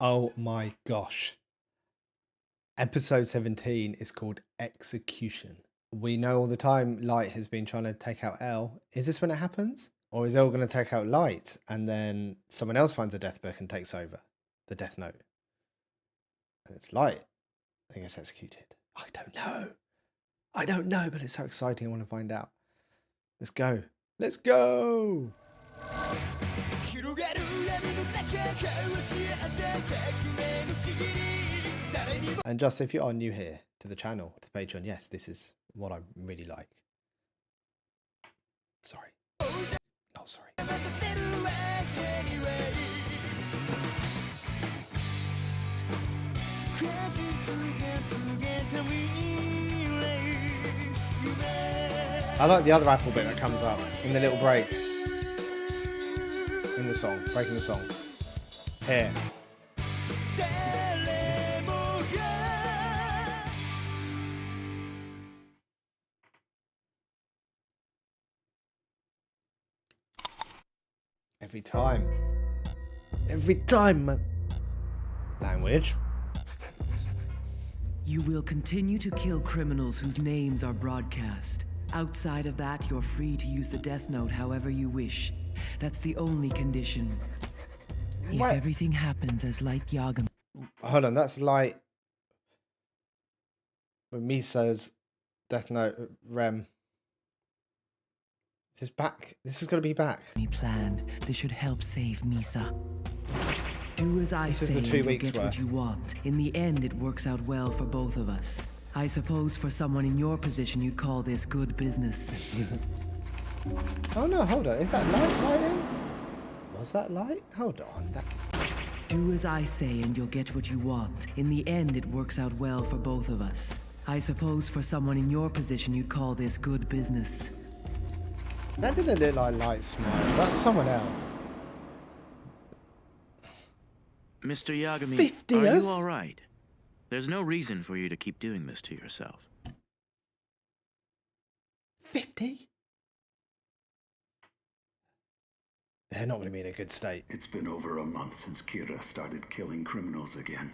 Oh my gosh. Episode 17 is called Execution. We know all the time Light has been trying to take out L. Is this when it happens? Or is L going to take out Light and then someone else finds a death book and takes over the death note? And it's Light that gets executed. I don't know. I don't know, but it's so exciting. I want to find out. Let's go. Let's go. And just if you are new here to the channel, to the Patreon, yes, this is what I really like. Sorry. Not sorry. I like the other Apple bit that comes up in the little break. In the song, breaking the song. Here. Every time. Every time, man. Language. You will continue to kill criminals whose names are broadcast. Outside of that, you're free to use the Death Note however you wish. That's the only condition. What? If everything happens as Light Yagami... Hold on, that's Light. When Misa's Death Note Rem. This is back. This is going to be back. ...planned, this should help save Misa. Do as I This is say the and 2 you'll weeks get what you want. In the end, it works out well for both of us. I suppose for someone in your position, you'd call this good business. Oh no, hold on. Is that Light lighting? Was that Light? Hold on. Do as I say and you'll get what you want. In the end, it works out well for both of us. I suppose for someone in your position, you'd call this good business. That didn't look like Light smile. That's someone else. Mr. Yagami, 50th? are you all right? There's no reason for you to keep doing this to yourself. 50? They're not going to be in a good state. It's been over a month since Kira started killing criminals again.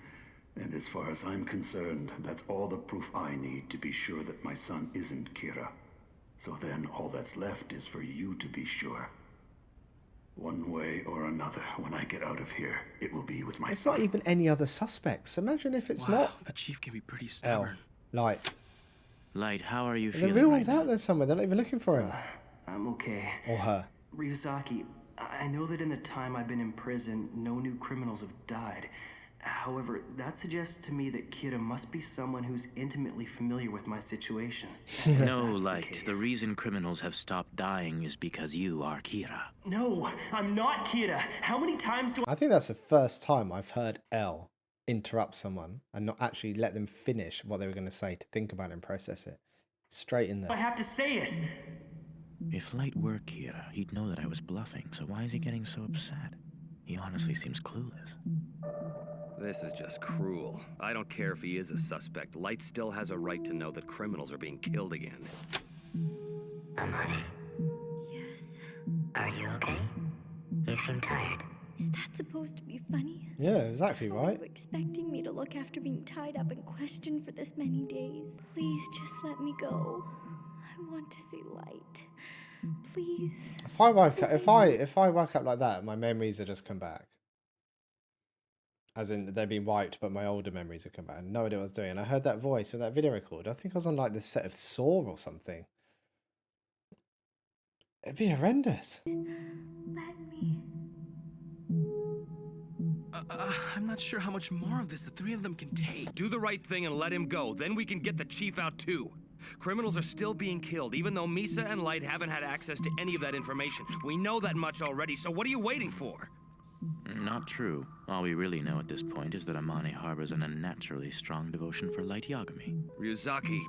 And as far as I'm concerned, that's all the proof I need to be sure that my son isn't Kira. So then all that's left is for you to be sure. One way or another, when I get out of here, it will be with my It's son. not even any other suspects. Imagine if it's not The chief can be pretty L. stubborn. Light. Light, how are you The feeling real right one's now? out there somewhere. They're not even looking for him. I'm okay. Or her. Ryuzaki, I know that in the time I've been in prison, no new criminals have died. However, that suggests to me that Kira must be someone who's intimately familiar with my situation. No, Light. The reason criminals have stopped dying is because you are Kira. No, I'm not Kira. How many times do I think that's the first time I've heard L interrupt someone and not actually let them finish what they were going to say to think about it and process it. Straight in I there. have to say it? If Light were Kira, he'd know that I was bluffing, so why is he getting so upset? He honestly seems clueless. This is just cruel. I don't care if he is a suspect. Light still has a right to know that criminals are being killed again. Amani, Yes. are you okay? You seem tired. Is that supposed to be funny? Yeah, exactly How right. Are you expecting me to look after being tied up and questioned for this many days? Please just let me go. I want to see Light. Please. If I wake up like that, my memories have just come back. As in, they've been wiped, but my older memories have come back. I had no idea what I was doing. I heard that voice with that video record. I think I was on like the set of Saw or something. It'd be horrendous. Let me. I'm not sure how much more of this the three of them can take. Do the right thing and let him go. Then we can get the chief out too. Criminals are still being killed, even though Misa and Light haven't had access to any of that information. We know that much already, so what are you waiting for? Not true. All we really know at this point is that Amani harbors an unnaturally strong devotion for Light Yagami. Ryuzaki,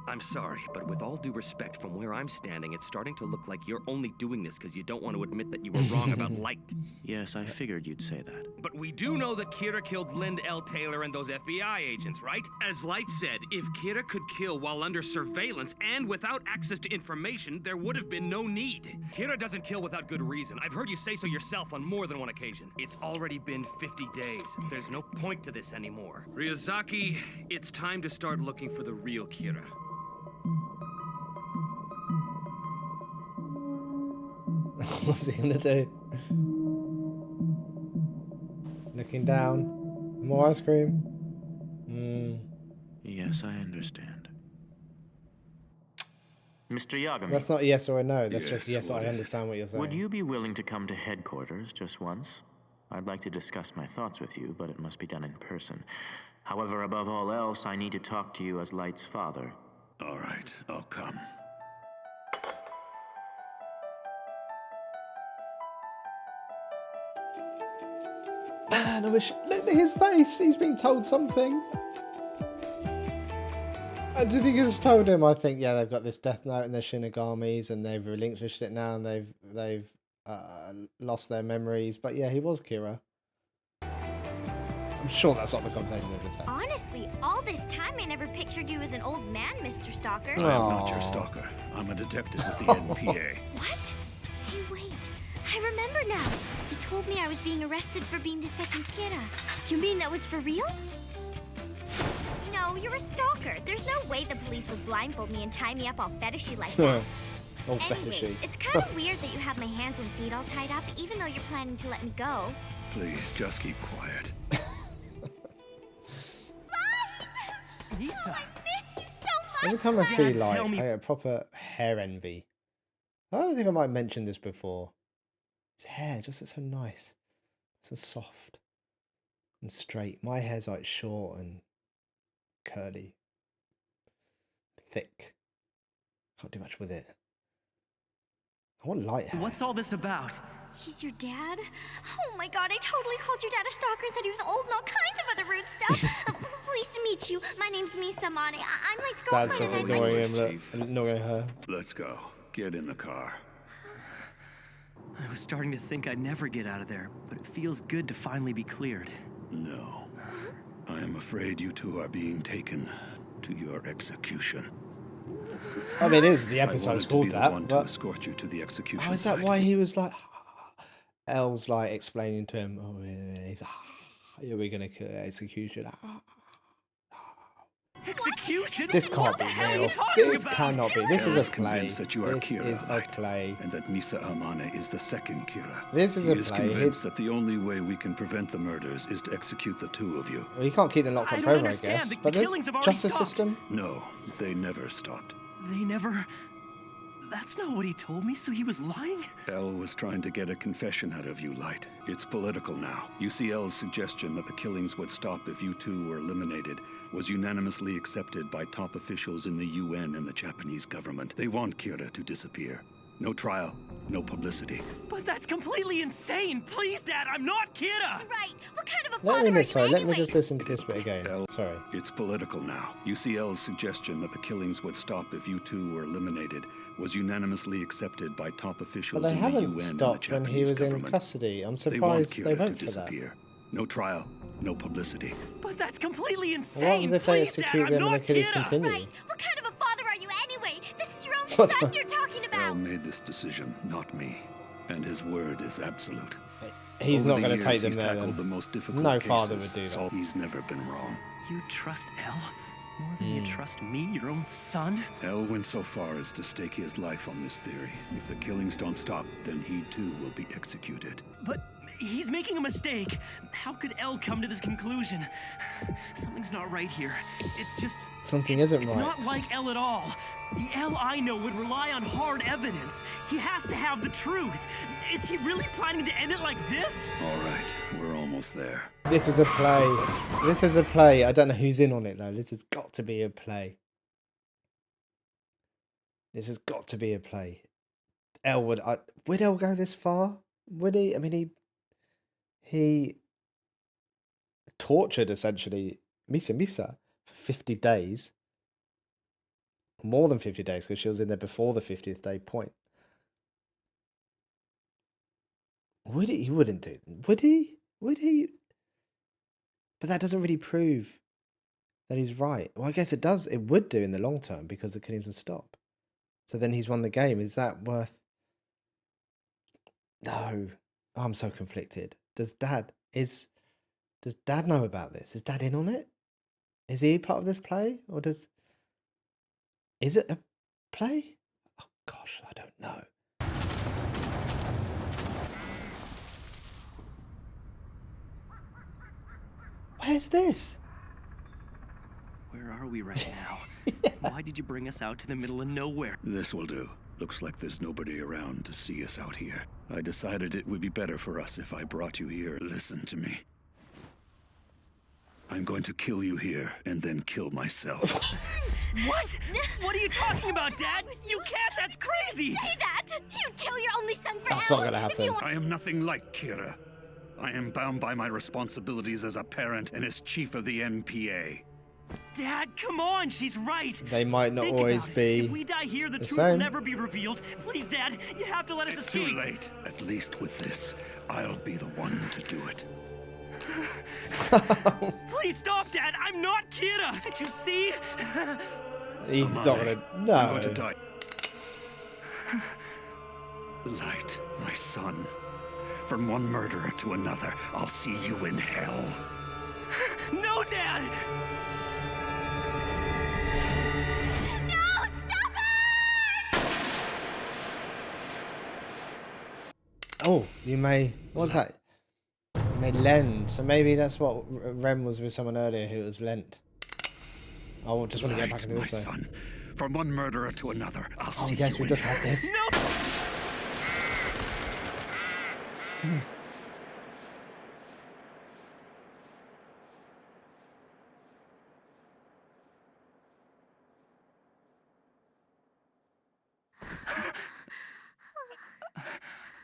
I'm sorry, but with all due respect, from where I'm standing, it's starting to look like you're only doing this because you don't want to admit that you were wrong about Light. Yes, I figured you'd say that. But we do know that Kira killed Lind L. Taylor and those FBI agents, right? As Light said, if Kira could kill while under surveillance and without access to information, there would have been no need. Kira doesn't kill without good reason. I've heard you say so yourself on more than one occasion. It's already been 50 days. There's no point to this anymore. Ryuzaki, it's time to start looking for the real Kira. What's he gonna do? Looking down. More ice cream. Yes, I understand. Mr. Yagami, That's not a yes or a no. That's just Yes, yes, I what is it? understand what you're saying. would you be willing to come to headquarters just once? I'd like to discuss my thoughts with you, but it must be done in person. However, above all else, I need to talk to you as Light's father. All right, I'll come. Man, I wish. Look at his face. He's been told something. I do think it's told him. I think yeah, they've got this death note and they're Shinigami's and they've relinquished it now and they've lost their memories. But yeah, he was Kira. I'm sure that's not the conversation they've just had. Honestly, all this time I never pictured you as an old man, Mr. Stalker. I'm not your stalker. I'm a detective with the NPA. What? Hey, wait. I remember now. You told me I was being arrested for being the second Kira. You mean that was for real? No, you're a stalker. There's no way the police would blindfold me and tie me up all fetishy like that. All Anyways, fetishy. it's kind of weird that you have my hands and feet all tied up, even though you're planning to let me go. Please, just keep quiet. Misa! Oh, I missed you so much! Every time I see Dad, Light, tell me- I get proper hair envy. I don't think I might have mentioned this before. His hair just looks so nice. So soft and straight. My hair's like short and curly. Thick. Can't do much with it. I want light hair. What's all this about? He's your dad? Oh my god, I totally called your dad a stalker and said he was old and all kinds of other rude stuff. Pleased to meet you. My name's Misa Mane. I'm Light's Dad's girlfriend just and I'd like ignoring to... him, look, ignoring her. Let's go. Get in the car. I was starting to think I'd never get out of there, but it feels good to finally be cleared. No. I am afraid you two are being taken to your execution. I mean, it is. The I episode's wanted to called be the that, one to but... escort you to the execution Oh, is that site. why he was like... Elle's like explaining to him, oh, he's like, yeah, we're going to execution. Execution? This can't What be the hell are real. you talking This about? cannot be. This is Elle a is play. convinced that you are This Kira, is a Light, play. and that Misa Amane is the second Kira. This is he a is play. convinced that the only way we can prevent the murders is to execute the two of you. Well, you can't keep them locked I up don't forever, I understand. guess. The But there's killings have already justice stopped. system. No, they never stopped. They never... That's not what he told me, so he was lying? Elle was trying to get a confession out of you, Light. It's political now. UCL's suggestion that the killings would stop if you two were eliminated was unanimously accepted by top officials in the UN and the Japanese government. They want Kira to disappear. No trial, no publicity. But that's completely insane! Please, Dad, I'm not Kira! Right. What kind of a Let father me are sorry, you let me anyway? just listen to this bit again. Elle, Sorry. it's political now. UCL's suggestion that the killings would stop if you two were eliminated was unanimously accepted by top officials But they in the UN haven't and the stopped when he Japanese was in government. custody. I'm They want surprised they Kira to vote for that. disappear. No trial, no publicity. But that's completely What insane! happens if they Please, Dad, execute I'm them and not the killers Kira! continue? Right. What kind of a father are you anyway? This is your own What son the- you're talking Elle about. made this decision, not me. And his word is absolute. He's Over not the going to years, take them he's there tackled then. the most difficult No cases, father would do that. so he's never been wrong. You trust Elle more than you trust me, your own son? Elle went so far as to stake his life on this theory. If the killings don't stop, then he too will be executed. But he's making a mistake. How could Elle come to this conclusion? Something's not right here. It's just... Something it's isn't right. not like Elle at all. The Elle I know would rely on hard evidence. He has to have the truth. Is he really planning to end it like this? All right, we're almost there. This is a play. This is a play. I don't know who's in on it though. This has got to be a play. This has got to be a play. Elle would Elle go this far? Would he? I mean, he tortured essentially Misa for 50 days. More than 50 days because she was in there before the 50th day point. Would he? He wouldn't do it. Would he? Would he? But that doesn't really prove that he's right. Well, I guess it does. It would do in the long term because the killings would stop. So then he's won the game. Is that worth? No. Oh, I'm so conflicted. Does Dad know about this? Is Dad in on it? Is he part of this play, or is it a play? Oh gosh, I don't know. Where's this? Where are we right now? Why did you bring us out to the middle of nowhere? This will do. Looks like there's nobody around to see us out here. I decided it would be better for us if I brought you here. Listen to me. I'm going to kill you here and then kill myself. What? What are you talking about, Dad? You can't! That's crazy! Say that! You'd kill your only son for That's hell not gonna happen. I am nothing like Kira. I am bound by my responsibilities as a parent and as chief of the NPA. Dad, come on! She's right! They might not Think always about it. be If we die here, the truth same. will never be revealed. Please, Dad, you have to let us It's escape. too late. At least with this, I'll be the one to do it. Please stop, Dad! I'm not Kira! Can't you see? He's not gonna. No. I'm going to die. Light, my son. From one murderer to another, I'll see you in hell. No, Dad! No! Stop it! Oh, you may. What's that? You may lend. So maybe that's what Rem was with someone earlier who was lent. I just want to get back into my this. Though. son. From one murderer to another, I'll Oh see yes, you we in just hell. had this. No!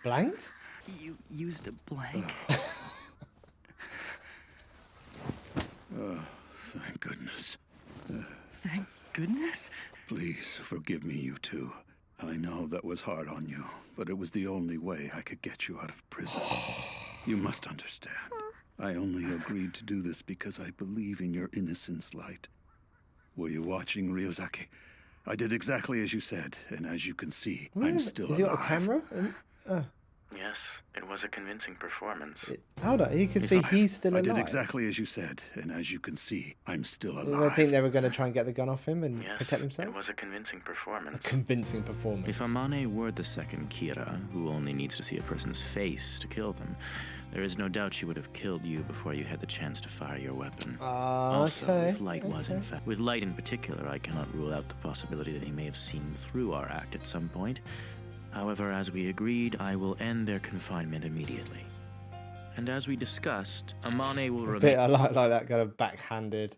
Blank? You used a blank. Thank goodness. Thank goodness. Please forgive me, you two. I know that was hard on you, but it was the only way I could get you out of prison. You must understand. I only agreed to do this because I believe in your innocence, Light. Were you watching, Ryozaki? I did exactly as you said, and as you can see, I'm still Has alive. he got a camera? Yes, it was a convincing performance. Hold on, you can see he's still I alive. did exactly as you said, and as you can see, I'm still Did alive. they think they were going to try and get the gun off him and Yes, protect himself? it was a convincing performance. A convincing performance. If Amane were the second Kira, who only needs to see a person's face to kill them, there is no doubt she would have killed you before you had the chance to fire your weapon. Also, okay. if Light was in fact... With Light in particular, I cannot rule out the possibility that he may have seen through our act at some point. However, as we agreed, I will end their confinement immediately. And as we discussed, Amane will remain... I like that kind of backhanded,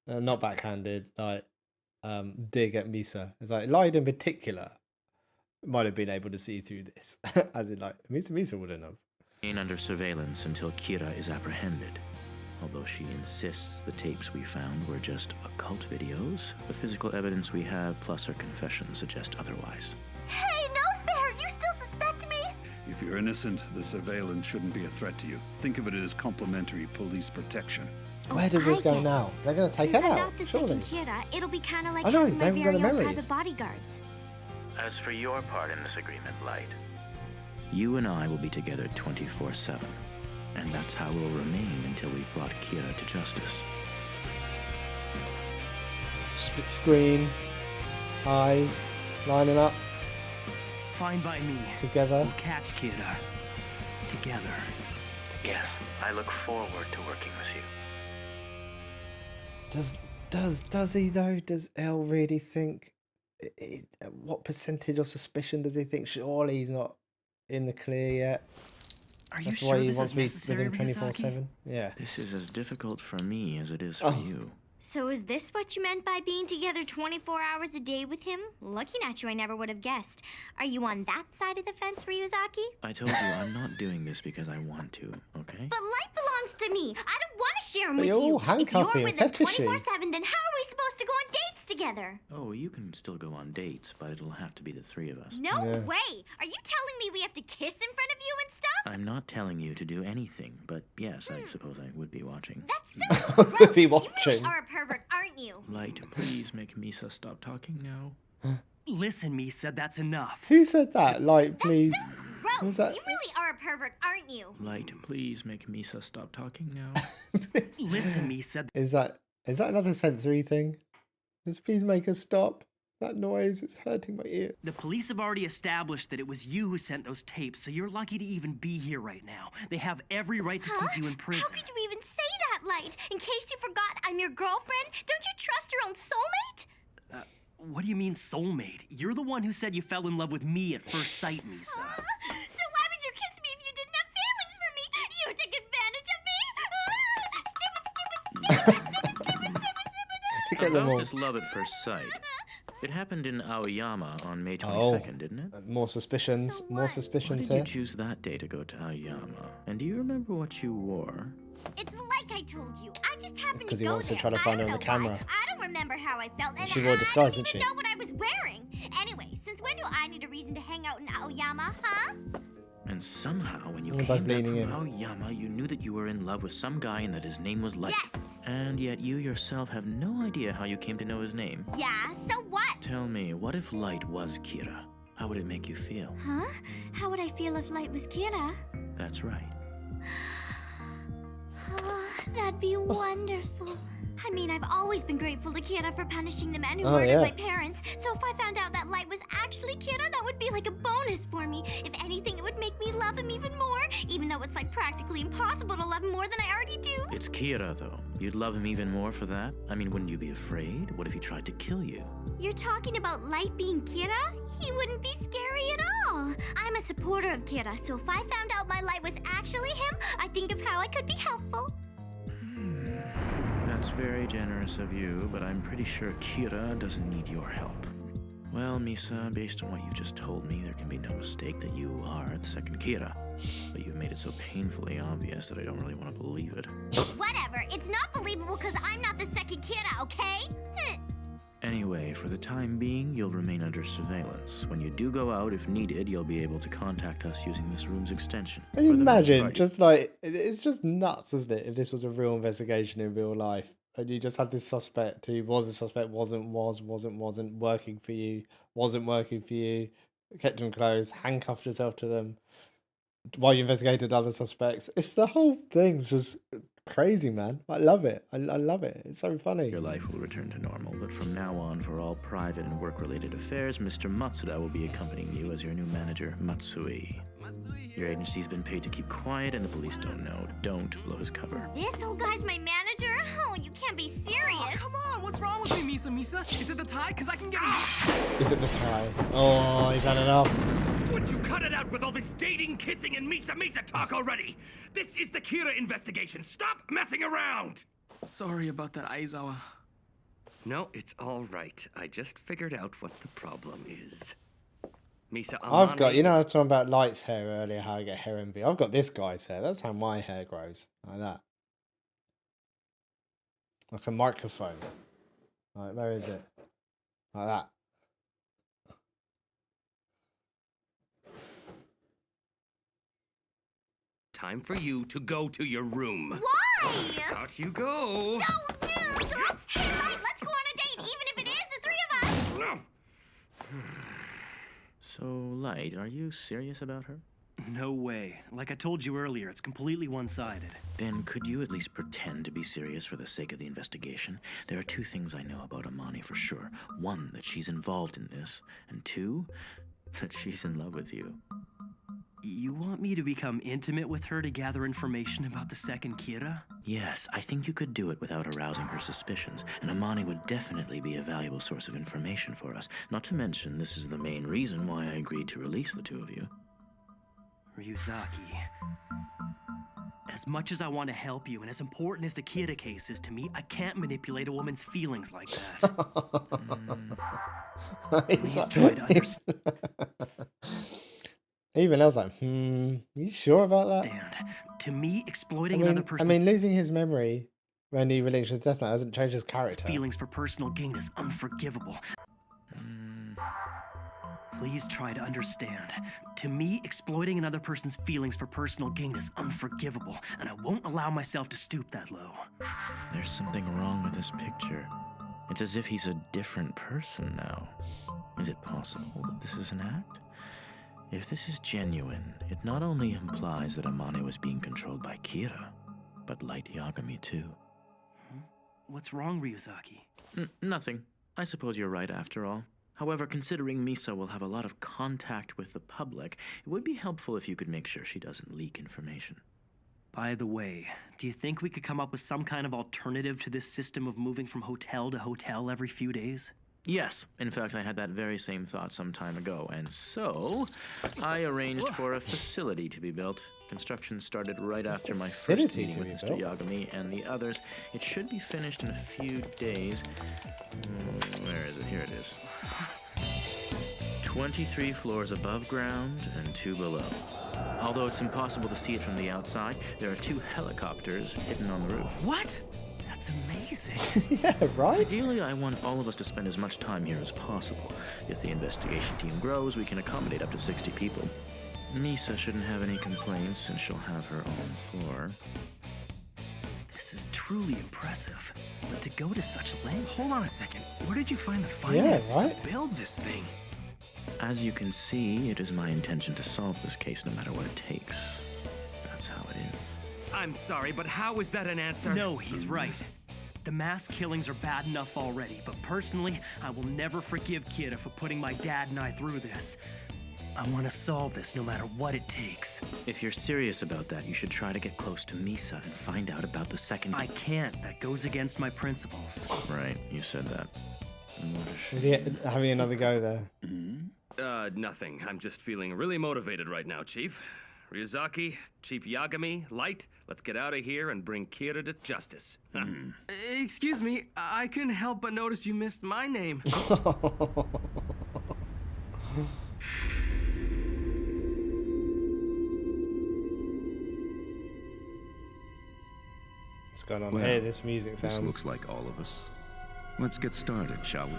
not backhanded, like dig at Misa. It's like Light in particular might have been able to see through this, as in like Misa wouldn't have. Under surveillance until Kira is apprehended. Although she insists the tapes we found were just occult videos, the physical evidence we have plus her confession suggest otherwise. Hey, no fair! You still suspect me? If you're innocent, the surveillance shouldn't be a threat to you. Think of it as complimentary police protection. Where does this go now? They're going to take Since her I'm out, not the surely. second Kira, it'll be kind of like I know, having they my haven't got very the own memories. private bodyguards. As for your part in this agreement, Light, You and I will be together 24/7. And that's how we'll remain until we've brought Kira to justice. Split screen, eyes lining up Fine by me. together. We'll catch Kira. Together. yes, I look forward to working with you. Does he though? Does El really think? What percentage of suspicion does he think? Surely he's not in the clear yet. Are you That's sure why he this wants is to be with necessary, him Ryuzaki? 24/7. Yeah. This is as difficult for me as it is for you. So is this what you meant by being together 24 hours a day with him? Looking at you, I never would have guessed. Are you on that side of the fence, Ryuzaki? I told you I'm not doing this because I want to, okay? But Light belongs to me. I don't want to share him But with you're you. all If you're handcuffy with and him fetishy. 24/7, then how are we supposed to go on dates together? together. Oh, you can still go on dates, but it'll have to be the three of us. No way! Are you telling me we have to kiss in front of you and stuff? I'm not telling you to do anything, but yes, I suppose I would be watching. That's so gross. Be You watching. really are a pervert, aren't you? Light, please make Misa stop talking now. Listen, Misa, that's enough. Who said that? Like, please. Gross. Was that- You really are a pervert, aren't you? Light, please make Misa stop talking now. Listen, Misa. Is that another sensory thing? Just please make us stop. That noise, it's hurting my ear. The police have already established that it was you who sent those tapes, so you're lucky to even be here right now. They have every right to keep you in prison. How could you even say that, Light? In case you forgot, I'm your girlfriend. Don't you trust your own soulmate? What do you mean, soulmate? You're the one who said you fell in love with me at first sight, Misa. So why would you kiss me if you didn't have feelings for me? You took advantage of me? Stupid. Pick at them About all. this love at first sight. It happened in Aoyama on May 22nd, didn't it? More suspicions. More Why suspicions did you here. choose that day to go to Aoyama? And do you remember what you wore? It's like I told you. I just happened to Because he go wants to there. try to find her I on don't the know camera. why. I don't remember how I felt, and She wore a disguise, I don't didn't even she? know what I was wearing. Anyway, since when do I need a reason to hang out in Aoyama, huh? And somehow, when you We're came both back leaning from in. Aoyama, you knew that you were in love with some guy and that his name was Light. Yes. And yet you yourself have no idea how you came to know his name. Yeah, so what? Tell me, what if Light was Kira? How would it make you feel? Huh? How would I feel if Light was Kira? That's right. Oh, that'd be wonderful. I mean, I've always been grateful to Kira for punishing the man who Oh, murdered yeah. my parents. So if I found out that Light was actually Kira, that would be like a bonus for me. If anything, it would make me love him even more, even though it's like practically impossible to love him more than I already do. It's Kira, though. You'd love him even more for that? I mean, wouldn't you be afraid? What if he tried to kill you? You're talking about Light being Kira? He wouldn't be scary at all. I'm a supporter of Kira, so if I found out my Light was actually him, I think of how I could be helpful. That's very generous of you, but I'm pretty sure Kira doesn't need your help. Well, Misa, based on what you just told me, there can be no mistake that you are the second Kira. But you've made it so painfully obvious that I don't really want to believe it. Whatever, it's not believable because I'm not the second Kira, okay? Anyway, for the time being, you'll remain under surveillance. When you do go out, if needed, you'll be able to contact us using this room's extension. Can you For the most imagine? part, Just like, it's just nuts, isn't it? If this was a real investigation in real life, and you just had this suspect who was a suspect, wasn't working for you, kept them close, handcuffed yourself to them while you investigated other suspects. It's the whole thing's just crazy, man. I love it. I love it. It's so funny. Your life will return to normal, but from now on, for all private and work-related affairs, Mr. Matsuda will be accompanying you as your new manager, Matsui. Your agency's been paid to keep quiet, and the police don't know. Don't blow his cover. This old guy's my manager? Oh, you can't be serious. Oh, come on, what's wrong with me, Misa? Is it the tie? Because I can get Is it the tie? Oh, is that enough? Would you cut it out with all this dating, kissing, and Misa talk already? This is the Kira investigation. Stop messing around! Sorry about that, Aizawa. No, it's all right. I just figured out what the problem is. Misa, I've got, Amane I is- was talking about Light's hair earlier, how I get hair envy. I've got this guy's hair. That's how my hair grows. Like that. Like a microphone. Like, where is it? Like that. Time for you to go to your room. Why? Out you go. Don't do that. Hey, Light, let's go on a date, even if it is the three of us. No. So, Light, are you serious about her? No way. Like I told you earlier, it's completely one-sided. Then could you at least pretend to be serious for the sake of the investigation? There are two things I know about Amani for sure. One, that she's involved in this, and two, that she's in love with you. You want me to become intimate with her to gather information about the second Kira? Yes, I think you could do it without arousing her suspicions, and Amani would definitely be a valuable source of information for us. Not to mention, this is the main reason why I agreed to release the two of you. Ryuzaki. As much as I want to help you, and as important as the Kira case is to me, I can't manipulate a woman's feelings like that. Please try to understand. Even I was like, you sure about that? To me, exploiting another person's... I mean, losing his memory when he relinquished Death Note, hasn't changed his character. Feelings for personal gain is unforgivable. Please try to understand. To me, exploiting another person's feelings for personal gain is unforgivable, and I won't allow myself to stoop that low. There's something wrong with this picture. It's as if he's a different person now. Is it possible that this is an act? If this is genuine, it not only implies that Amane was being controlled by Kira, but Light Yagami too. What's wrong, Ryuzaki? Nothing. I suppose you're right after all. However, considering Misa will have a lot of contact with the public, it would be helpful if you could make sure she doesn't leak information. By the way, do you think we could come up with some kind of alternative to this system of moving from hotel to hotel every few days? Yes. In fact, I had that very same thought some time ago, and so I arranged for a facility to be built. Construction started right after my first meeting with Mr. Yagami and the others. It should be finished in a few days. Where is it? Here it is. 23 floors above ground and 2 below. Although it's impossible to see it from the outside, there are 2 helicopters hidden on the roof. What? That's amazing. Yeah, right? Ideally, I want all of us to spend as much time here as possible. If the investigation team grows, we can accommodate up to 60 people. Misa shouldn't have any complaints since she'll have her own floor. This is truly impressive. But to go to such lengths... Hold on a second. Where did you find the finances to build this thing? As you can see, it is my intention to solve this case no matter what it takes. That's how it is. I'm sorry, but how is that an answer? No, he's right. The mass killings are bad enough already, but personally, I will never forgive Kira for putting my dad and I through this. I want to solve this no matter what it takes. If you're serious about that, you should try to get close to Misa and find out about the second... I can't. That goes against my principles. Right, you said that. Is he having another go there? Nothing. I'm just feeling really motivated right now, Chief. Ryuzaki, Chief Yagami, Light, let's get out of here and bring Kira to justice. Excuse me, I couldn't help but notice you missed my name. What's going on Well, here? This music sounds... This looks like all of us. Let's get started, shall we?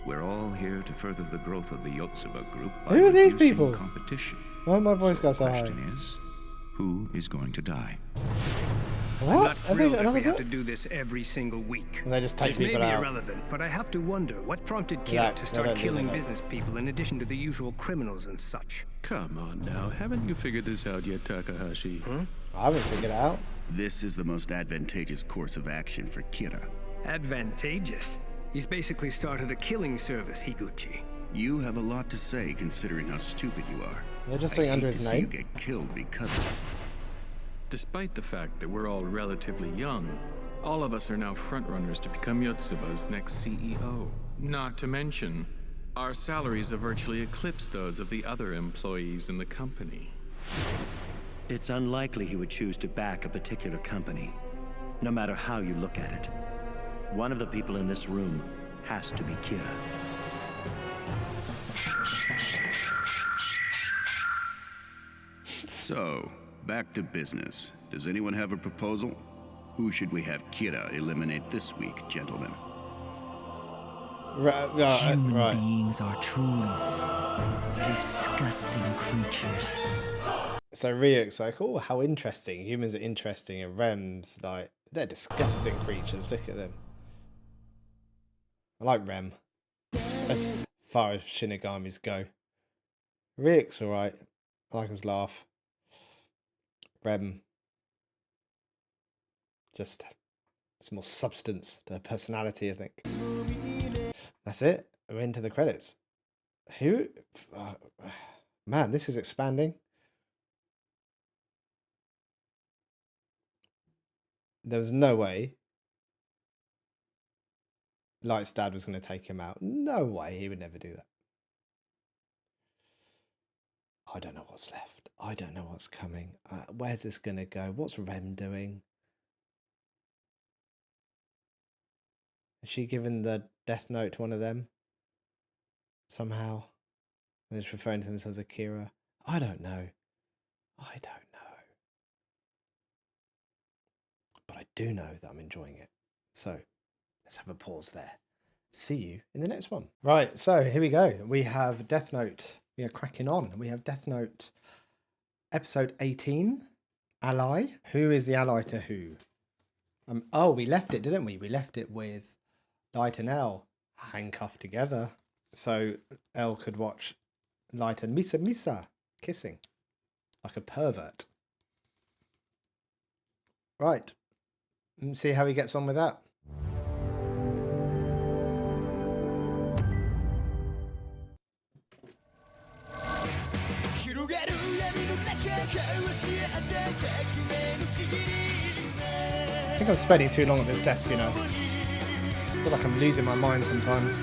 We're all here to further the growth of the Yotsuba group by Who are these reducing people? competition. Why my voice got so The high? question is, who is going to die? What? I'm not Have they thrilled got that another we have book? to do this every single week. Well, they just take This may people be out. irrelevant, but I have to wonder what prompted Kira Yeah, to they start don't do killing that. business people in addition to the usual criminals and such. Come on now, haven't you figured this out yet, Takahashi? I haven't figured it out. This is the most advantageous course of action for Kira. Advantageous? He's basically started a killing service, Higuchi. You have a lot to say considering how stupid you are. They're just I saying hate under to his see name. you get killed because of it. Despite the fact that we're all relatively young, all of us are now frontrunners to become Yotsuba's next CEO. Not to mention, our salaries have virtually eclipsed those of the other employees in the company. It's unlikely he would choose to back a particular company, no matter how you look at it. One of the people in this room has to be Kira. So, back to business. Does anyone have a proposal? Who should we have Kira eliminate this week, gentlemen? Human beings are truly disgusting creatures. So Ryuk's like, oh, how interesting. Humans are interesting, and Rem's like, they're disgusting creatures. Look at them. I like Rem. As far as Shinigamis go. Ryuk's alright. I like his laugh. Rem. Just it's more substance to her personality, I think. That's it. We're into the credits. Who? Man, this is expanding. There was no way Light's dad was going to take him out. No way. He would never do that. I don't know what's left. I don't know what's coming. Where's this going to go? What's Rem doing? Has she given the death note to one of them? Somehow? They're just referring to themselves as Akira. I don't know. I don't know. But I do know that I'm enjoying it. So let's have a pause there. See you in the next one. Right, so here we go. We have Death Note. We are cracking on. We have Death Note episode 18, Ally. Who is the ally to who? Oh, we left it, didn't we? We left it with Light and L handcuffed together. So L could watch Light and Misa kissing like a pervert. Right. See how he gets on with that. I think I'm spending too long at this desk, you know. I feel like I'm losing my mind sometimes.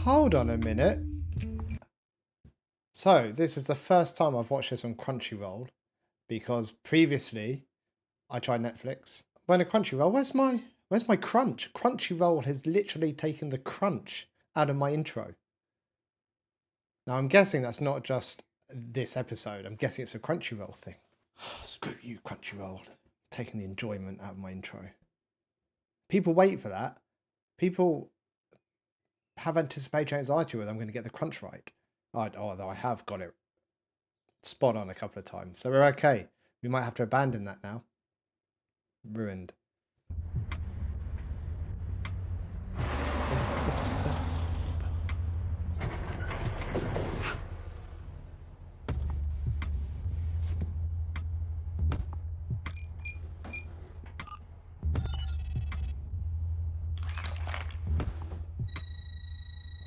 Hold on a minute. So, this is the first time I've watched this on Crunchyroll, because previously I tried Netflix. When a Crunchyroll, where's my crunch? Crunchyroll has literally taken the crunch out of my intro. Now I'm guessing that's not just this episode. I'm guessing it's a Crunchyroll thing. Screw you, Crunchyroll. Taking the enjoyment out of my intro. People wait for that. People have anticipatory anxiety whether I'm going to get the crunch right. Although I have got it spot on a couple of times. So we're okay. We might have to abandon that now. Ruined.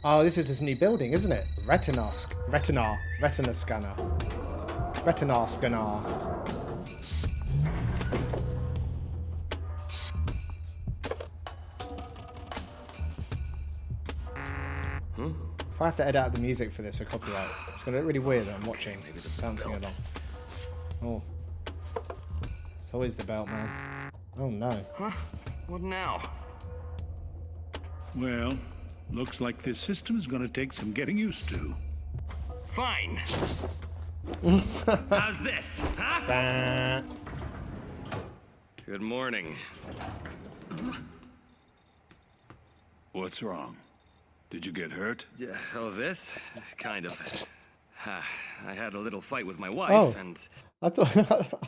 Oh, this is this new building, isn't it? Retina scanner. Retina scanner. If I have to edit out the music for this for copyright, it's going to look really weird that I'm watching, bouncing along. Oh. It's always the belt, man. Oh no. Huh? What now? Well, looks like this system is going to take some getting used to. Fine. How's this, huh? Good morning. What's wrong? Did you get hurt? Oh, this? Kind of. I had a little fight with my wife, and... I thought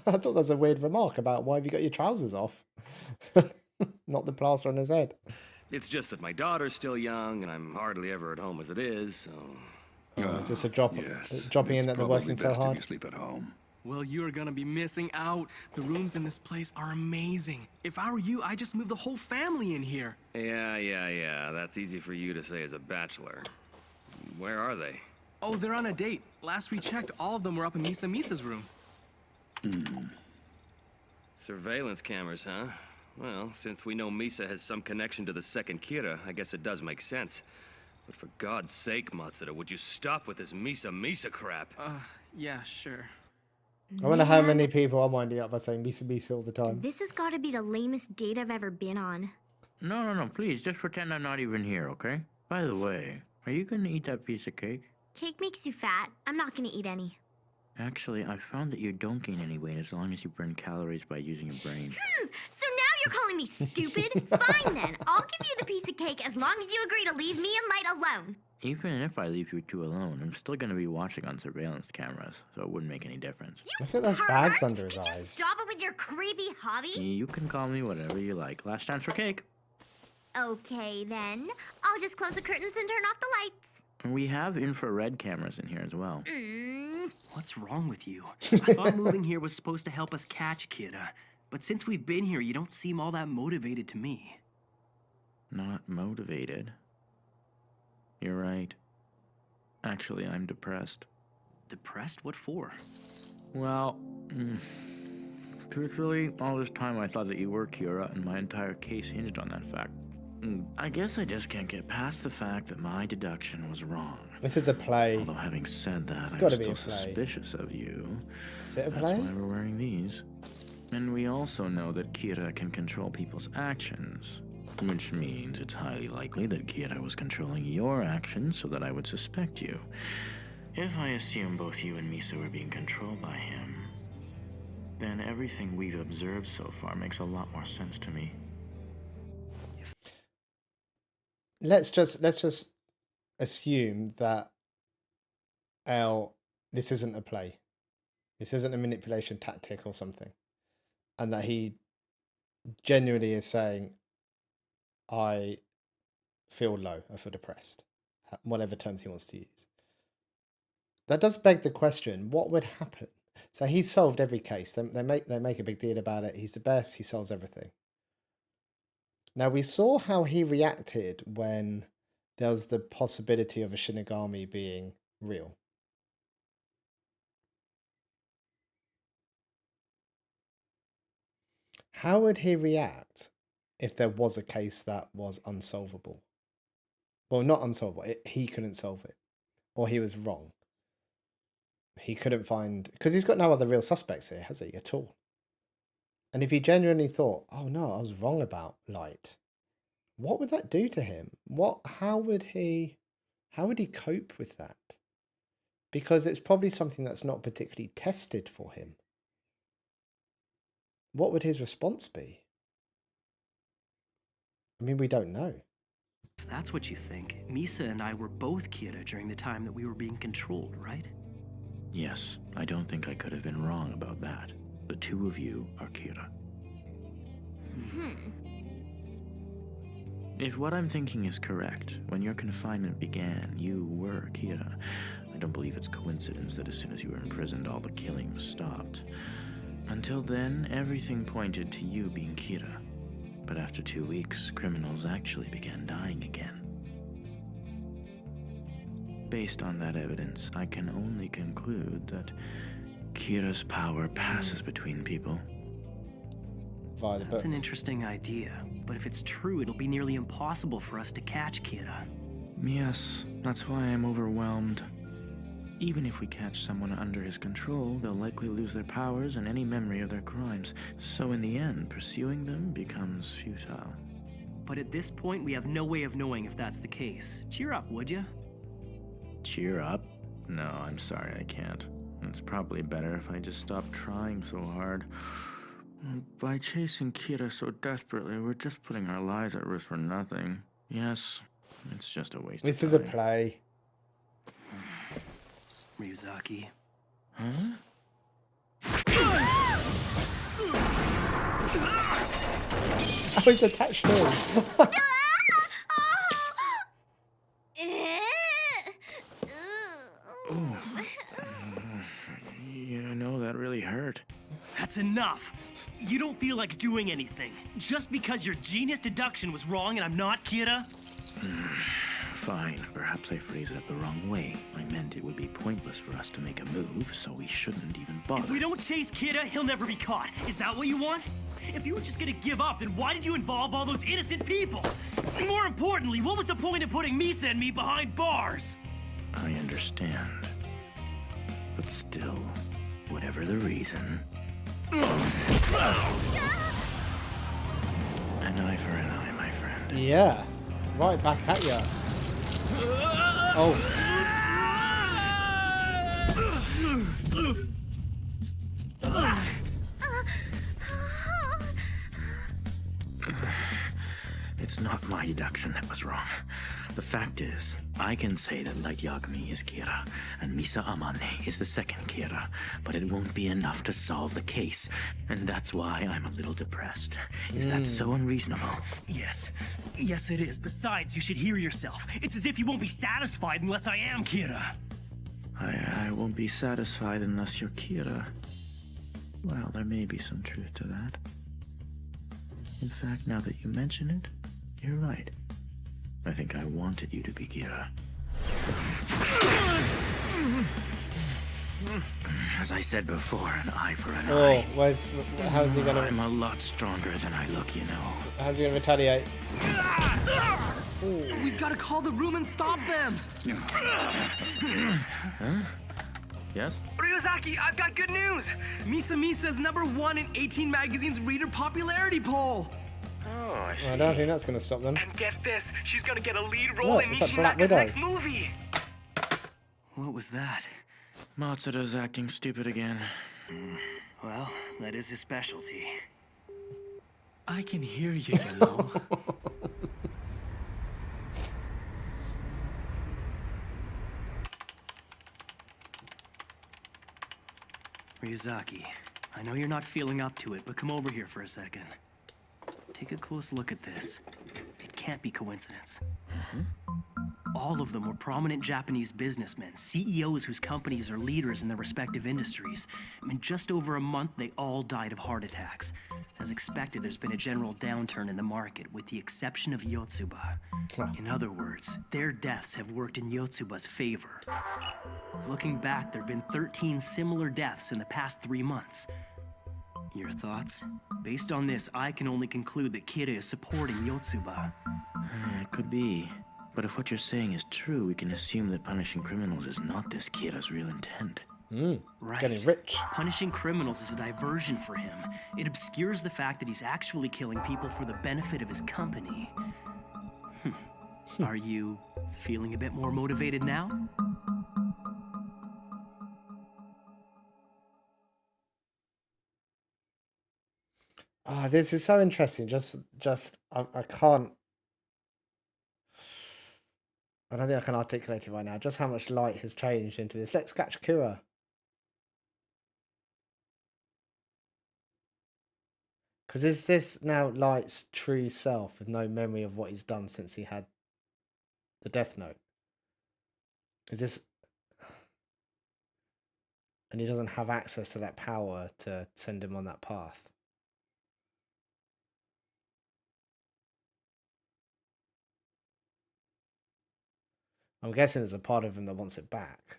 that was a weird remark about why have you got your trousers off? Not the plaster on his head. It's just that my daughter's still young, and I'm hardly ever at home as it is, so... Is this a dropping in that they're working so hard? You sleep at home. Well, you're gonna be missing out. The rooms in this place are amazing. If I were you, I'd just move the whole family in here. Yeah. That's easy for you to say as a bachelor. Where are they? Oh, they're on a date. Last we checked, all of them were up in Misa's room. Surveillance cameras, huh? Well, since we know Misa has some connection to the second Kira, I guess it does make sense. But for God's sake, Matsuda, would you stop with this Misa crap? Yeah, sure. I wonder how many people are winding up by saying Misa all the time. This has got to be the lamest date I've ever been on. No, please, just pretend I'm not even here, okay? By the way, are you gonna eat that piece of cake? Cake makes you fat. I'm not gonna eat any. Actually, I found that you don't gain any weight as long as you burn calories by using your brain. So now you're calling me stupid? Fine then, I'll give you the piece of cake as long as you agree to leave me and Light alone. Even if I leave you two alone, I'm still gonna be watching on surveillance cameras, so it wouldn't make any difference. Look at those bags under his Could eyes. you stop it with your creepy hobby? You can call me whatever you like. Last chance for cake. Okay then, I'll just close the curtains and turn off the lights. We have infrared cameras in here as well. What's wrong with you? I thought moving here was supposed to help us catch Kira, but since we've been here, you don't seem all that motivated to me. Not motivated. You're right. Actually, I'm depressed. Depressed? What for? Well, truthfully, all this time I thought that you were Kira, and my entire case hinged on that fact. I guess I just can't get past the fact that my deduction was wrong. This is a play. Although having said that, I'm gotta be still a play. suspicious of you. Is it a That's play? why we're wearing these. And we also know that Kira can control people's actions. Which means it's highly likely that Kira was controlling your actions so that I would suspect you. If I assume both you and Misa were being controlled by him, then everything we've observed so far makes a lot more sense to me. Let's just assume that this isn't a play. This isn't a manipulation tactic or something. And that he genuinely is saying, I feel low, I feel depressed. Whatever terms he wants to use. That does beg the question, what would happen? So he's solved every case. They make a big deal about it. He's the best, he solves everything. Now we saw how he reacted when there was the possibility of a Shinigami being real. How would he react if there was a case that was unsolvable? Well, not unsolvable. He couldn't solve it. Or he was wrong. He couldn't find... Because he's got no other real suspects here, has he, at all? And if he genuinely thought, oh no, I was wrong about light, what would that do to him? How would he cope with that? Because it's probably something that's not particularly tested for him. What would his response be? I mean, we don't know. If that's what you think, Misa and I were both Kira during the time that we were being controlled, right? Yes, I don't think I could have been wrong about that. The two of you are Kira. If what I'm thinking is correct, when your confinement began, you were Kira. I don't believe it's coincidence that as soon as you were imprisoned, all the killing was stopped. Until then, everything pointed to you being Kira. But after 2 weeks, criminals actually began dying again. Based on that evidence, I can only conclude that Kira's power passes between people. That's an interesting idea, but if it's true, it'll be nearly impossible for us to catch Kira. Yes, that's why I'm overwhelmed. Even if we catch someone under his control, they'll likely lose their powers and any memory of their crimes. So in the end, pursuing them becomes futile. But at this point, we have no way of knowing if that's the case. Cheer up, would you? Cheer up? No, I'm sorry, I can't. It's probably better if I just stop trying so hard. By chasing Kira so desperately, we're just putting our lives at risk for nothing. Yes, it's just a waste of time. This is a play. Ryuzaki. Huh? Oh, he's attached to him. Yeah, I know that really hurt. That's enough. You don't feel like doing anything. Just because your genius deduction was wrong and I'm not Kira? Fine, perhaps I phrased it the wrong way. I meant it would be pointless for us to make a move, so we shouldn't even bother. If we don't chase Kira, he'll never be caught. Is that what you want? If you were just gonna give up, then why did you involve all those innocent people? And more importantly, what was the point of putting Misa and me behind bars? I understand. But still, whatever the reason... An eye for an eye, my friend. Yeah, right back at ya. Oh. It's not my deduction that was wrong. The fact is, I can say that Light Yagami is Kira, and Misa Amane is the second Kira, but it won't be enough to solve the case, and that's why I'm a little depressed. Is that so unreasonable? Yes. Yes, it is. Besides, you should hear yourself. It's as if you won't be satisfied unless I am Kira. I won't be satisfied unless you're Kira. Well, there may be some truth to that. In fact, now that you mention it, you're right. I think I wanted you to be Kira. As I said before, an eye for an eye. How's he gonna... I'm a lot stronger than I look, you know. How's he gonna retaliate? We've got to call the room and stop them! Huh? Yes? Ryuzaki, I've got good news! Misa is #1 in 18 Magazine's reader popularity poll! Oh, I see. I don't think that's gonna stop them. And get this, she's gonna get a lead role in it's that Nishinaka's Black Widow. next movie! What was that? Matsuda's acting stupid again. Well, that is his specialty. I can hear you, you know. Ryuzaki, I know you're not feeling up to it, but come over here for a second. Take a close look at this. It can't be coincidence. All of them were prominent Japanese businessmen, CEOs whose companies are leaders in their respective industries. In just over a month, they all died of heart attacks. As expected, there's been a general downturn in the market, with the exception of Yotsuba. In other words, their deaths have worked in Yotsuba's favor. Looking back, there have been 13 similar deaths in the past 3 months. Your thoughts? Based on this, I can only conclude that Kira is supporting Yotsuba. It could be. But if what you're saying is true, we can assume that punishing criminals is not this Kira's real intent. Right. Getting rich. Punishing criminals is a diversion for him. It obscures the fact that he's actually killing people for the benefit of his company. Are you feeling a bit more motivated now? This is so interesting. I can't. I don't think I can articulate it right now. Just how much Light has changed into this. Let's catch Kira. Because is this now Light's true self with no memory of what he's done since he had the Death Note? Is this... And he doesn't have access to that power to send him on that path? I'm guessing there's a part of him that wants it back.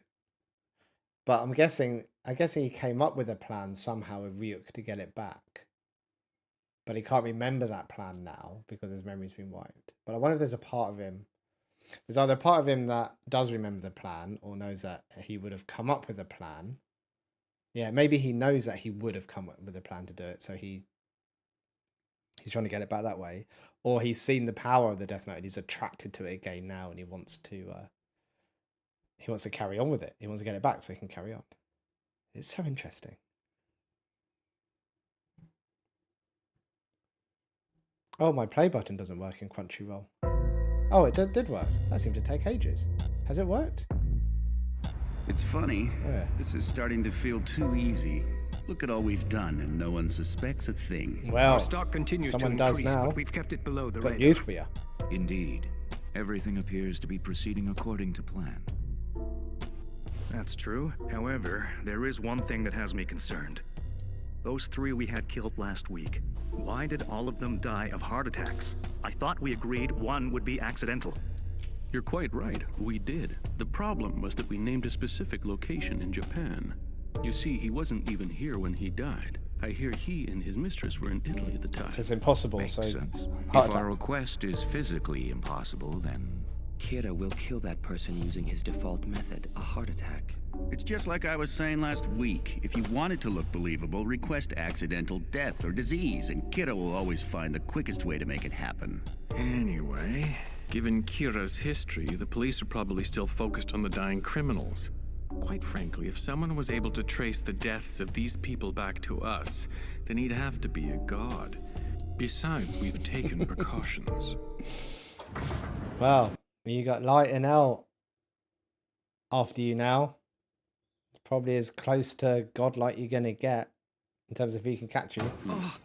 But I'm guessing he came up with a plan somehow with Ryuk to get it back. But he can't remember that plan now because his memory's been wiped. But I wonder if there's a part of him... There's either a part of him that does remember the plan or knows that he would have come up with a plan. Yeah, maybe he knows that he would have come up with a plan to do it, so he's trying to get it back that way. Or he's seen the power of the Death Note and he's attracted to it again now and he wants to carry on with it. He wants to get it back so he can carry on. It's so interesting. Oh, my play button doesn't work in Crunchyroll. Oh, it did work. That seemed to take ages. Has it worked? It's funny. This is starting to feel too easy. Look at all we've done, and no one suspects a thing. Well, our stock continues to increase, but we've kept it below the radar. Got news for you. Indeed. Everything appears to be proceeding according to plan. That's true. However, there is one thing that has me concerned. Those 3 we had killed last week. Why did all of them die of heart attacks? I thought we agreed one would be accidental. You're quite right, we did. The problem was that we named a specific location in Japan. You see, he wasn't even here when he died. I hear he and his mistress were in Italy at the time. This is impossible, Makes so... sense. Heart If attack. our request is physically impossible, then... Kira will kill that person using his default method, a heart attack. It's just like I was saying last week. If you want it to look believable, request accidental death or disease, and Kira will always find the quickest way to make it happen. Anyway, given Kira's history, the police are probably still focused on the dying criminals. Quite frankly, if someone was able to trace the deaths of these people back to us, then he'd have to be a god. Besides, we've taken precautions. Well, you got Light and L after you now. It's probably as close to godlike you're gonna get in terms of who can catch you. Oh.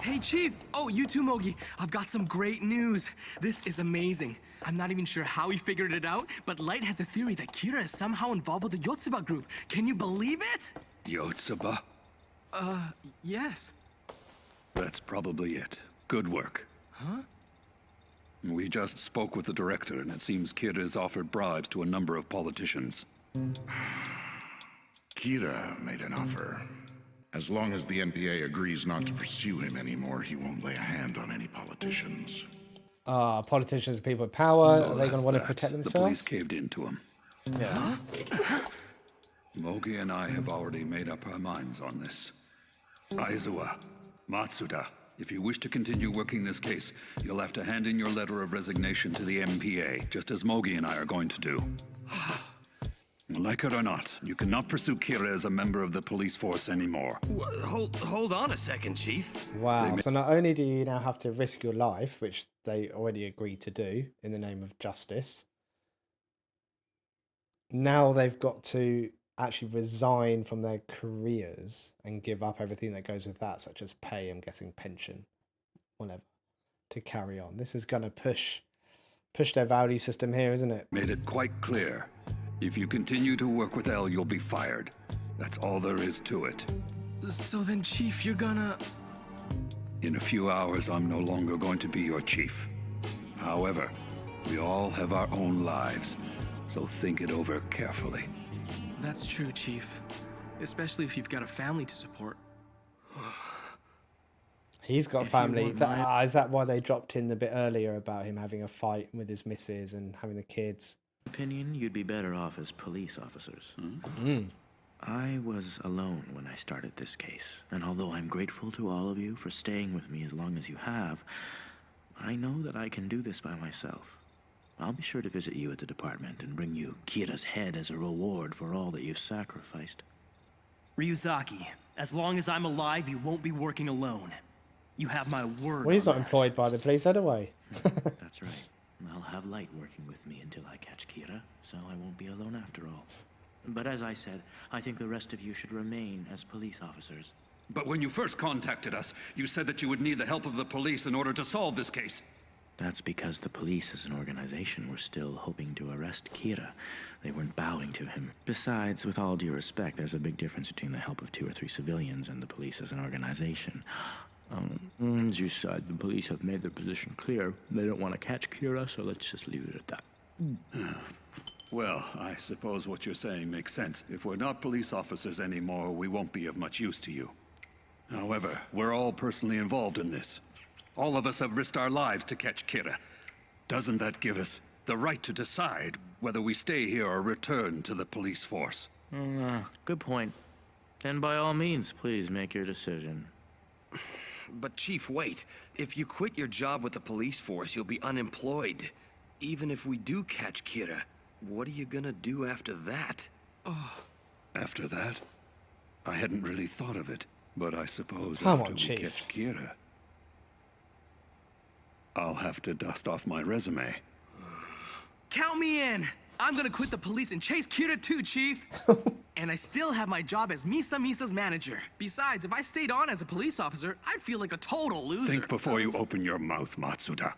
Hey, Chief! Oh, you too, Mogi. I've got some great news. This is amazing. I'm not even sure how he figured it out, but Light has a theory that Kira is somehow involved with the Yotsuba group. Can you believe it? Yotsuba? Yes. That's probably it. Good work. Huh? We just spoke with the director, and it seems Kira has offered bribes to a number of politicians. Kira made an offer. As long as the NPA agrees not to pursue him anymore, he won't lay a hand on any politicians. Politicians are people with power. So Are they going that's to want to that. protect The police themselves? caved into him. Yeah. Mogi and I have already made up our minds on this. Aizawa, Matsuda, if you wish to continue working this case, you'll have to hand in your letter of resignation to the MPA, just as Mogi and I are going to do. Like it or not, you cannot pursue Kira as a member of the police force anymore. Hold on a second, Chief. Wow. So not only do you now have to risk your life, which they already agreed to do in the name of justice, now they've got to actually resign from their careers and give up everything that goes with that, such as pay, I'm guessing pension, whatever, to carry on. This is going to push their value system here, isn't it? Made it quite clear. If you continue to work with Elle, you'll be fired. That's all there is to it. So then, Chief, you're gonna... In a few hours, I'm no longer going to be your chief. However, we all have our own lives, so think it over carefully. That's true, Chief. Especially if you've got a family to support. He's got family. Is that why they dropped in the bit earlier about him having a fight with his missus and having the kids? Opinion, you'd be better off as police officers. Mm. I was alone when I started this case, and although I'm grateful to all of you for staying with me as long as you have, I know that I can do this by myself. I'll be sure to visit you at the department and bring you Kira's head as a reward for all that you've sacrificed. Ryuzaki, as long as I'm alive, you won't be working alone. You have my word. Well, he's not employed by the police anyway. That's right. I'll have Light working with me until I catch Kira, so I won't be alone after all. But as I said, I think the rest of you should remain as police officers. But when you first contacted us, you said that you would need the help of the police in order to solve this case. That's because the police as an organization were still hoping to arrest Kira. They weren't bowing to him. Besides, with all due respect, there's a big difference between the help of 2 or 3 civilians and the police as an organization. As you said, the police have made their position clear. They don't want to catch Kira, so let's just leave it at that. Well, I suppose what you're saying makes sense. If we're not police officers anymore, we won't be of much use to you. However, we're all personally involved in this. All of us have risked our lives to catch Kira. Doesn't that give us the right to decide whether we stay here or return to the police force? Good point. And by all means, please make your decision. But Chief, wait. If you quit your job with the police force, you'll be unemployed. Even if we do catch Kira, what are you gonna do after that? After that? I hadn't really thought of it, but I suppose Come after on, we Chief. catch Kira, I'll have to dust off my resume. Count me in! I'm gonna quit the police and chase Kira too, Chief! And I still have my job as Misa's manager. Besides, if I stayed on as a police officer, I'd feel like a total loser. Think before you open your mouth, Matsuda.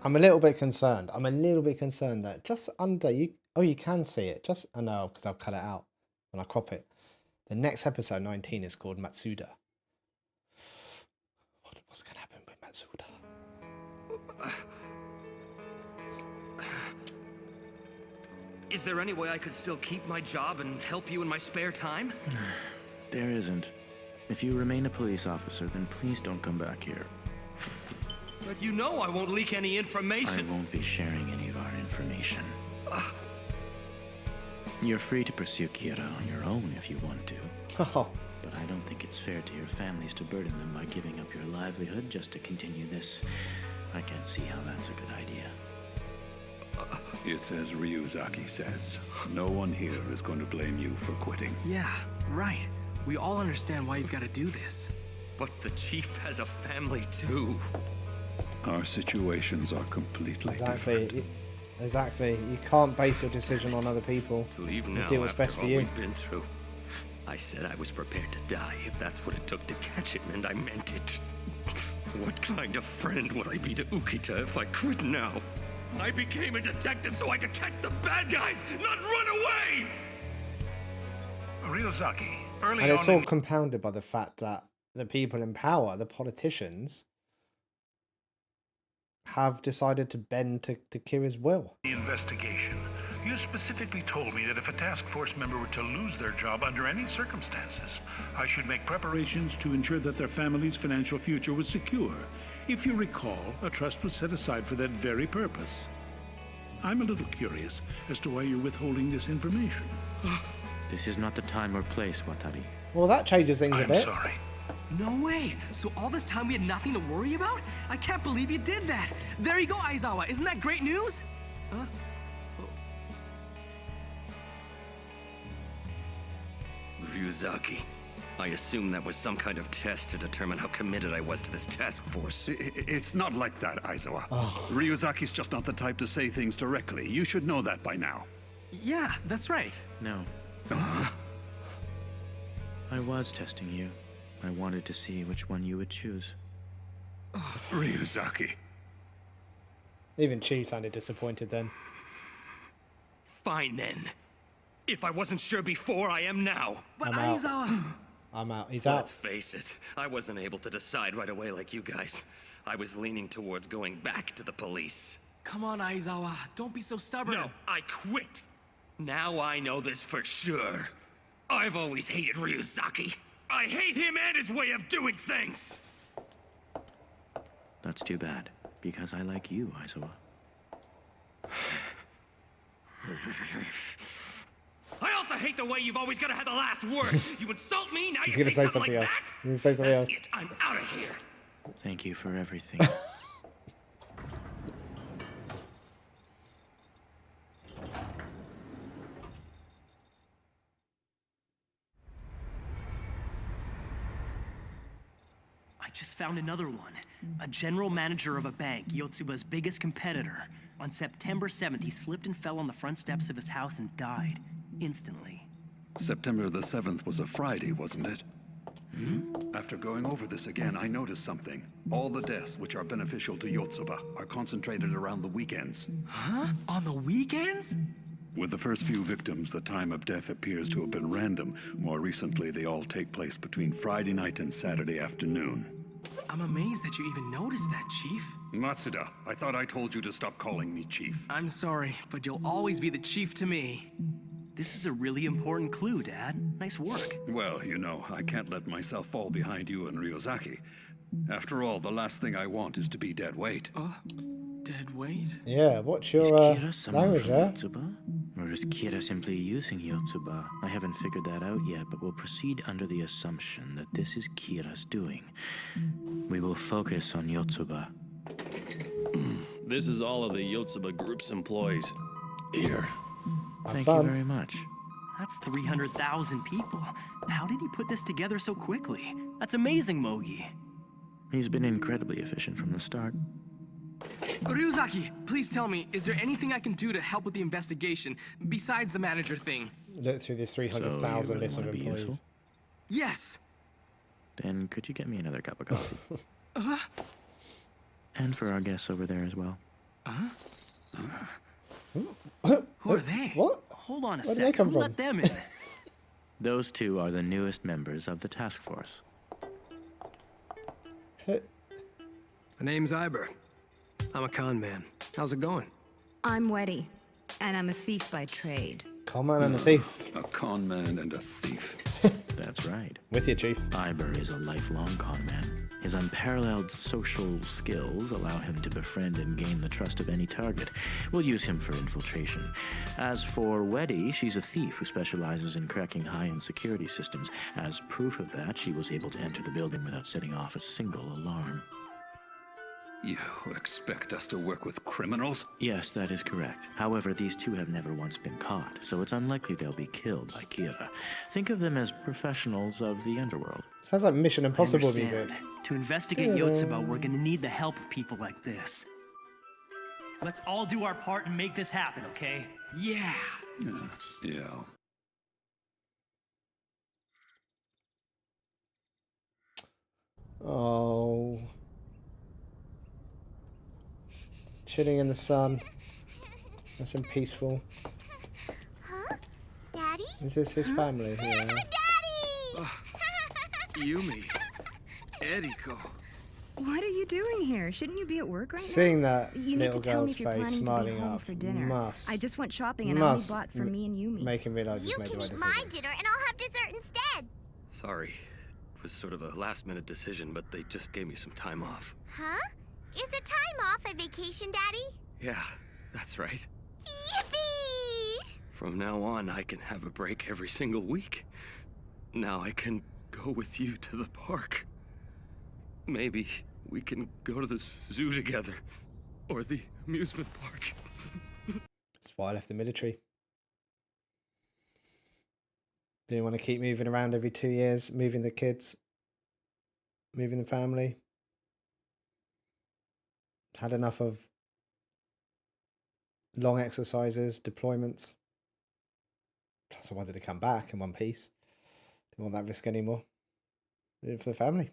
I'm a little bit concerned. That just under you. Oh, you can see it. I know, because I'll cut it out when I crop it. The next episode, 19, is called Matsuda. What's going to happen with Matsuda? Is there any way I could still keep my job and help you in my spare time? There isn't. If you remain a police officer, then please don't come back here. But you know I won't leak any information. I won't be sharing any of our information. You're free to pursue Kira on your own if you want to. Oh. But I don't think it's fair to your families to burden them by giving up your livelihood just to continue this. I can't see how that's a good idea. It's as Ryuzaki says. No one here is going to blame you for quitting. Yeah, right. We all understand why you've got to do this. But the Chief has a family too. Our situations are completely different. Exactly. You can't base your decision on other people. Leave You now do what's after best for all you. we've been through. I said I was prepared to die if that's what it took to catch him, and I meant it. What kind of friend would I be to Ukita if I quit now? I became a detective so I could catch the bad guys, not run away! Ryuzaki, early And it's on all in... compounded by the fact that the people in power, the politicians, have decided to bend to Kira's will. the investigation, you specifically told me that if a task force member were to lose their job under any circumstances, I should make preparations to ensure that their family's financial future was secure. If you recall, a trust was set aside for that very purpose. I'm a little curious as to why you're withholding this information. This is not the time or place, Watari. Well, that changes things a bit. Sorry. No way! So all this time we had nothing to worry about? I can't believe you did that! There you go, Aizawa! Isn't that great news? Ryuzaki. I assume that was some kind of test to determine how committed I was to this task force. It's not like that, Aizawa. Ryuzaki's just not the type to say things directly. You should know that by now. Yeah, that's right. No. I was testing you. I wanted to see which one you would choose. Ryuzaki. Even Chi sounded disappointed then. Fine then. If I wasn't sure before, I am now. But I'm out. Aizawa... I'm out. He's out. Let's face it, I wasn't able to decide right away like you guys. I was leaning towards going back to the police. Come on, Aizawa. Don't be so stubborn. No, I quit. Now I know this for sure. I've always hated Ryuzaki. I hate him and his way of doing things. That's too bad, because I like you, Aizawa. I also hate the way you've always got to have the last word. You insult me, now He's you gonna say say something something like else. that? He's gonna say something That's else. it. I'm out of here. Thank you for everything. I just found another one. A general manager of a bank, Yotsuba's biggest competitor. On September 7th, he slipped and fell on the front steps of his house and died. Instantly. September the 7th was a Friday, wasn't it? After going over this again, I noticed something. All the deaths which are beneficial to Yotsuba are concentrated around the weekends. Huh? On the weekends? With the first few victims, the time of death appears to have been random. More recently, they all take place between Friday night and Saturday afternoon. I'm amazed that you even noticed that, Chief. Matsuda, I thought I told you to stop calling me Chief. I'm sorry, but you'll always be the Chief to me. This is a really important clue, Dad. Nice work. Well, you know, I can't let myself fall behind you and Ryuzaki. After all, the last thing I want is to be dead weight. Dead weight? Yeah, what's Is your Kira someone language from there? Yotsuba? Or is Kira simply using Yotsuba? I haven't figured that out yet, but we'll proceed under the assumption that this is Kira's doing. We will focus on Yotsuba. This is all of the Yotsuba Group's employees. Here. Thank you very much. That's 300,000 people. How did he put this together so quickly? That's amazing, Mogi. He's been incredibly efficient from the start. Ryuzaki, please tell me, is there anything I can do to help with the investigation, besides the manager thing? Look through this 300,000 list of employees. Yes! Then could you get me another cup of coffee? And for our guests over there as well. Who are they? What? Hold on a Where did sec. they come Who from? let them in? Those two are the newest members of the task force. The name's Iber. I'm a con man. How's it going? I'm Weddy, and I'm a thief by trade. Con man and a thief. A con man and a thief. That's right. With you, Chief. Iber is a lifelong con man. His unparalleled social skills allow him to befriend and gain the trust of any target. We'll use him for infiltration. As for Weddy, she's a thief who specializes in cracking high-end security systems. As proof of that, she was able to enter the building without setting off a single alarm. You expect us to work with criminals? Yes, that is correct. However, these two have never once been caught, so it's unlikely they'll be killed by Kira. Think of them as professionals of the underworld. Sounds like Mission Impossible I music. understand. To investigate Yotsuba, we're gonna need the help of people like this. Let's all do our part and make this happen, okay? Yeah! Yeah. Oh. Chilling in the sun. Nice and peaceful. Huh? Daddy? Is this his family? Yeah. Yumi. Eriko. What are you doing here? Shouldn't you be at work right Seeing now? that You need little to tell me girl's if you're face planning to be smiling home up for dinner. must I just went shopping and I only bought for me and Yumi. make him realise he's You made the can right eat decision. my dinner and I'll have dessert instead. Sorry. It was sort of a last-minute decision, but they just gave me some time off. Huh? Is a time off a vacation, Daddy? Yeah, that's right. Yippee! From now on, I can have a break every single week. Now I can go with you to the park. Maybe we can go to the zoo together. Or the amusement park. That's why I left the military. Do you want to keep moving around every 2 years, moving the kids, moving the family? Had enough of long exercises, deployments. Plus, I wanted to come back in one piece. Didn't want that risk anymore. Did it for the family,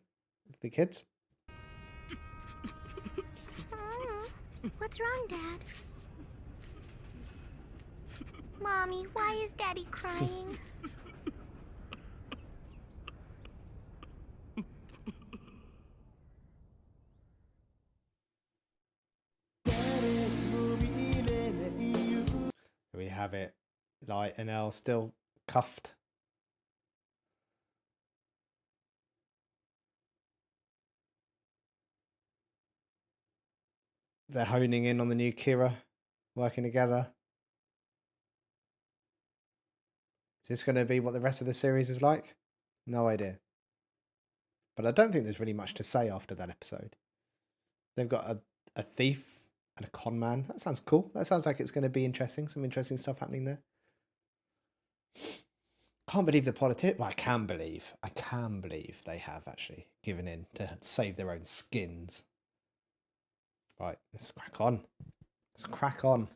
for the kids. What's wrong, Dad? Mommy, why is Daddy crying? We have it. Light and Elle still cuffed. They're honing in on the new Kira, working together. Is this going to be what the rest of the series is like? No idea. But I don't think there's really much to say after that episode. They've got a thief and a con man. That sounds cool. That sounds like it's going to be interesting. Some interesting stuff happening there. Can't believe the politics. Well, I can believe they have actually given in to save their own skins. Right, let's crack on. Let's crack on.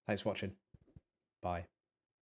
Thanks for watching. Bye.